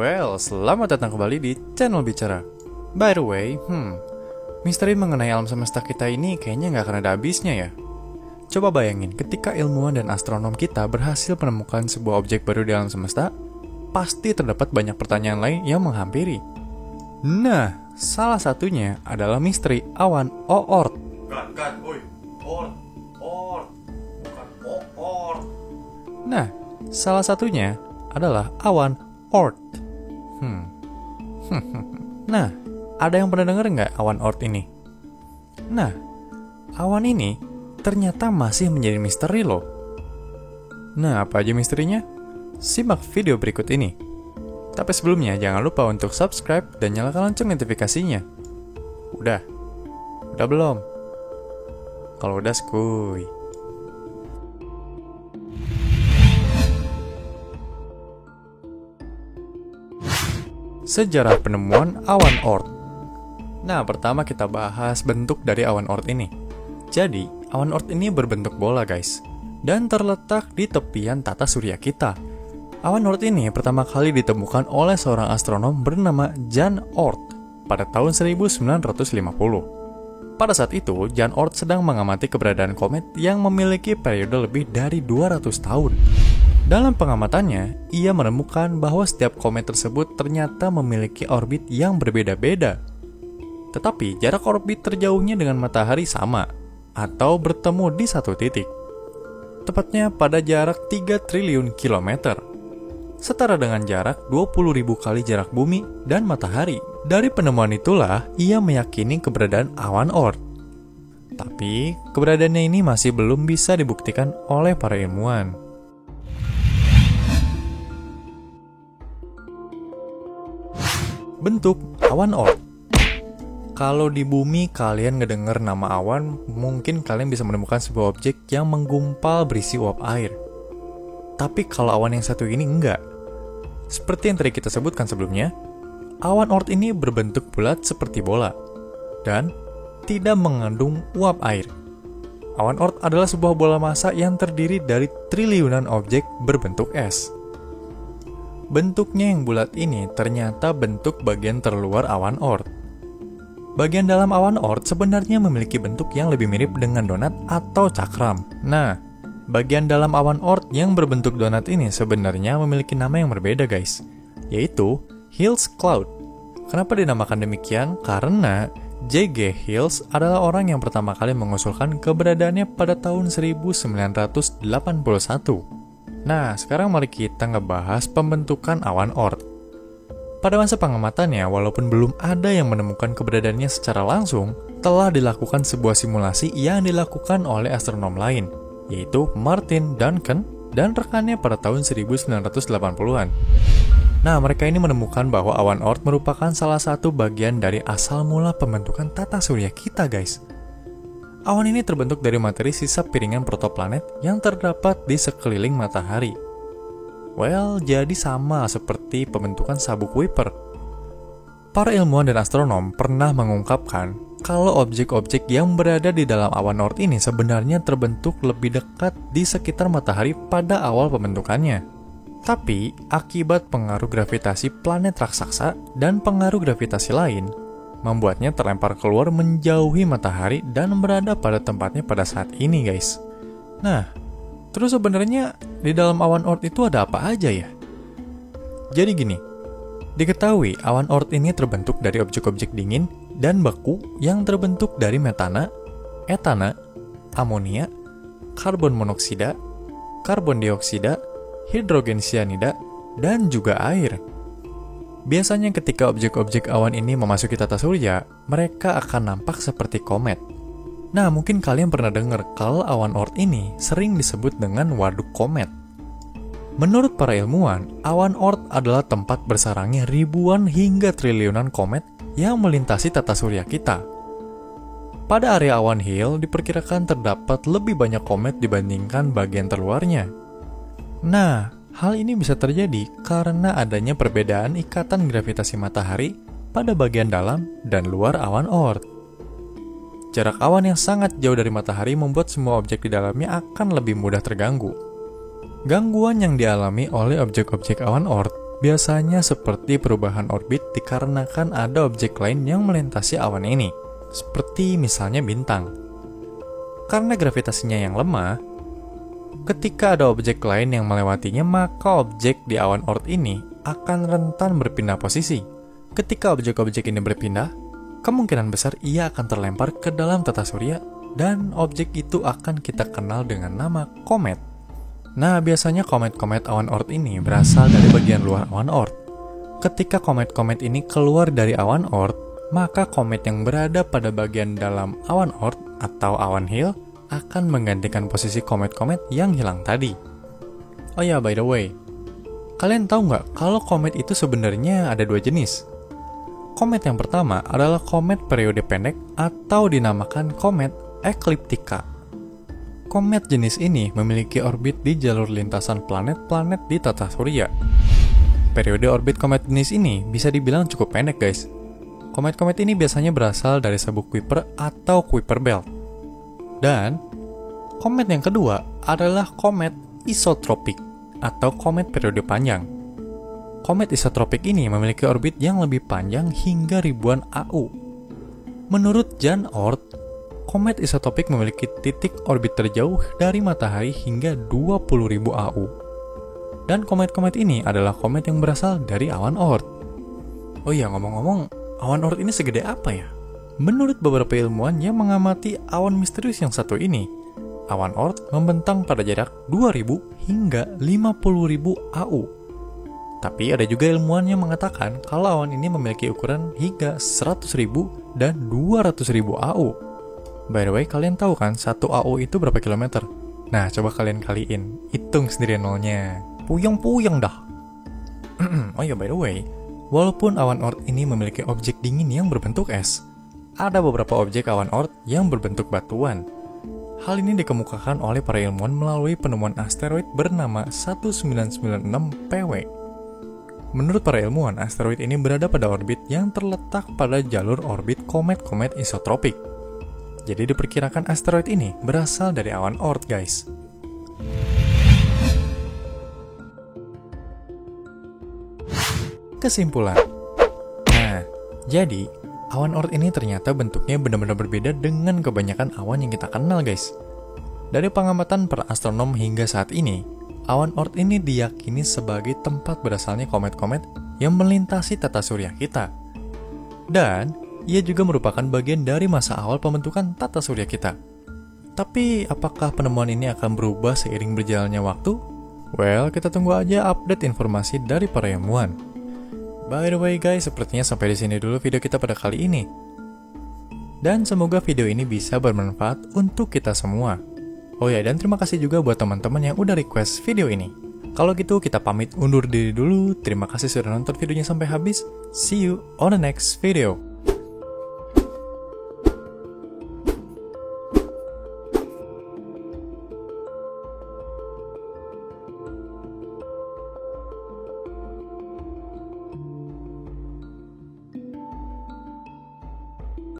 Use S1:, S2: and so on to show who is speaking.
S1: Well, selamat datang kembali di channel Bicara. By the way, misteri mengenai alam semesta kita ini kayaknya nggak akan ada habisnya ya. Coba bayangin, ketika ilmuwan dan astronom kita berhasil menemukan sebuah objek baru di alam semesta, pasti terdapat banyak pertanyaan lain yang menghampiri. Nah, salah satunya adalah misteri awan Oort.
S2: Bukan, Oort, bukan Oort.
S1: Nah, salah satunya adalah awan Oort. Nah, ada yang pernah dengar nggak awan Oort ini? Nah, awan ini ternyata masih menjadi misteri loh. Nah, apa aja misterinya? Simak video berikut ini. Tapi sebelumnya, jangan lupa untuk subscribe dan nyalakan lonceng notifikasinya. Udah belum? Kalau udah, skuy. Sejarah penemuan awan Oort. Nah, pertama kita bahas bentuk dari awan Oort ini. Jadi, awan Oort ini berbentuk bola, guys, dan terletak di tepian tata surya kita. Awan Oort ini pertama kali ditemukan oleh seorang astronom bernama Jan Oort pada tahun 1950. Pada saat itu, Jan Oort sedang mengamati keberadaan komet yang memiliki periode lebih dari 200 tahun. Dalam pengamatannya, ia menemukan bahwa setiap komet tersebut ternyata memiliki orbit yang berbeda-beda. Tetapi jarak orbit terjauhnya dengan matahari sama, atau bertemu di satu titik. Tepatnya pada jarak 3 triliun kilometer. Setara dengan jarak 20.000 kali jarak bumi dan matahari. Dari penemuan itulah, ia meyakini keberadaan awan Oort. Tapi, keberadaannya ini masih belum bisa dibuktikan oleh para ilmuwan. Bentuk awan Oort. Kalau di bumi kalian ngedenger nama awan, mungkin kalian bisa menemukan sebuah objek yang menggumpal berisi uap air. Tapi kalau awan yang satu ini enggak. Seperti yang tadi kita sebutkan sebelumnya, awan Oort ini berbentuk bulat seperti bola dan tidak mengandung uap air. Awan Oort adalah sebuah bola massa yang terdiri dari triliunan objek berbentuk es. Bentuknya yang bulat ini ternyata bentuk bagian terluar awan Oort. Bagian dalam awan Oort sebenarnya memiliki bentuk yang lebih mirip dengan donat atau cakram. Nah, bagian dalam awan Oort yang berbentuk donat ini sebenarnya memiliki nama yang berbeda, guys, yaitu Hills Cloud. Kenapa dinamakan demikian? Karena J.G. Hills adalah orang yang pertama kali mengusulkan keberadaannya pada tahun 1981. Nah, sekarang mari kita ngebahas pembentukan awan Oort. Pada masa pengamatannya, walaupun belum ada yang menemukan keberadaannya secara langsung, telah dilakukan sebuah simulasi yang dilakukan oleh astronom lain, yaitu Martin Duncan dan rekannya pada tahun 1980-an. Nah, mereka ini menemukan bahwa awan Oort merupakan salah satu bagian dari asal mula pembentukan tata surya kita, guys. Awan ini terbentuk dari materi sisa piringan protoplanet yang terdapat di sekeliling matahari. Well, jadi sama seperti pembentukan sabuk Kuiper. Para ilmuwan dan astronom pernah mengungkapkan kalau objek-objek yang berada di dalam awan Oort ini sebenarnya terbentuk lebih dekat di sekitar matahari pada awal pembentukannya. Tapi, akibat pengaruh gravitasi planet raksasa dan pengaruh gravitasi lain, membuatnya terlempar keluar menjauhi matahari dan berada pada tempatnya pada saat ini, guys. Nah, terus sebenarnya di dalam awan Oort itu ada apa aja ya? Jadi gini, diketahui awan Oort ini terbentuk dari objek-objek dingin dan beku yang terbentuk dari metana, etana, amonia, karbon monoksida, karbon dioksida, hidrogen cyanida, dan juga air. Biasanya ketika objek-objek awan ini memasuki tata surya, mereka akan nampak seperti komet. Nah, mungkin kalian pernah dengar kalau awan Oort ini sering disebut dengan waduk komet. Menurut para ilmuwan, awan Oort adalah tempat bersarangnya ribuan hingga triliunan komet yang melintasi tata surya kita. Pada area awan Hill diperkirakan terdapat lebih banyak komet dibandingkan bagian terluarnya. Nah, hal ini bisa terjadi karena adanya perbedaan ikatan gravitasi matahari pada bagian dalam dan luar awan Oort. Jarak awan yang sangat jauh dari matahari membuat semua objek di dalamnya akan lebih mudah terganggu. Gangguan yang dialami oleh objek-objek awan Oort Biasanya seperti perubahan orbit dikarenakan ada objek lain yang melintasi awan ini, seperti misalnya bintang. Karena gravitasinya yang lemah, ketika ada objek lain yang melewatinya, maka objek di awan Oort ini akan rentan berpindah posisi. Ketika objek-objek ini berpindah, kemungkinan besar ia akan terlempar ke dalam tata surya dan objek itu akan kita kenal dengan nama komet. Nah, biasanya komet-komet awan Oort ini berasal dari bagian luar awan Oort. Ketika komet-komet ini keluar dari awan Oort, maka komet yang berada pada bagian dalam awan Oort atau awan Hill akan menggantikan posisi komet-komet yang hilang tadi. Oh ya, by the way, kalian tahu nggak kalau komet itu sebenarnya ada dua jenis? Komet yang pertama adalah komet periode pendek atau dinamakan komet ekliptika. Komet jenis ini memiliki orbit di jalur lintasan planet-planet di tata surya. Periode orbit komet jenis ini bisa dibilang cukup pendek, guys. Komet-komet ini biasanya berasal dari sabuk Kuiper atau Kuiper Belt. Dan komet yang kedua adalah komet isotropik atau komet periode panjang. Komet isotropik ini memiliki orbit yang lebih panjang hingga ribuan AU. Menurut Jan Oort, komet isotropik memiliki titik orbit terjauh dari matahari hingga 20.000 AU. Dan komet-komet ini adalah komet yang berasal dari awan Oort. Oh iya, ngomong-ngomong, awan Oort ini segede apa ya? Menurut beberapa ilmuwan yang mengamati awan misterius yang satu ini, awan Oort membentang pada jarak 2.000 hingga 50.000 AU. Tapi ada juga ilmuwan yang mengatakan kalau awan ini memiliki ukuran hingga 100.000 dan 200.000 AU. By the way, kalian tahu kan 1 AU itu berapa kilometer? Nah, coba kalian kaliin, hitung sendiri nolnya. Puyeng-puyeng dah. Oh ya, by the way, walaupun awan Oort ini memiliki objek dingin yang berbentuk es, ada beberapa objek awan Oort yang berbentuk batuan. Hal ini dikemukakan oleh para ilmuwan melalui penemuan asteroid bernama 1996 PW. Menurut para ilmuwan, asteroid ini berada pada orbit yang terletak pada jalur orbit komet-komet isotropik. Jadi diperkirakan asteroid ini berasal dari awan Oort, guys. Kesimpulan. Nah, jadi awan Oort ini ternyata bentuknya benar-benar berbeda dengan kebanyakan awan yang kita kenal, guys. Dari pengamatan para astronom hingga saat ini, awan Oort ini diyakini sebagai tempat berasalnya komet-komet yang melintasi tata surya kita. Dan ia juga merupakan bagian dari masa awal pembentukan tata surya kita. Tapi apakah penemuan ini akan berubah seiring berjalannya waktu? Well, kita tunggu aja update informasi dari para ilmuwan. By the way guys, sepertinya sampai di sini dulu video kita pada kali ini. Dan semoga video ini bisa bermanfaat untuk kita semua. Oh ya, dan terima kasih juga buat teman-teman yang udah request video ini. Kalau gitu kita pamit undur diri dulu. Terima kasih sudah nonton videonya sampai habis. See you on the next video.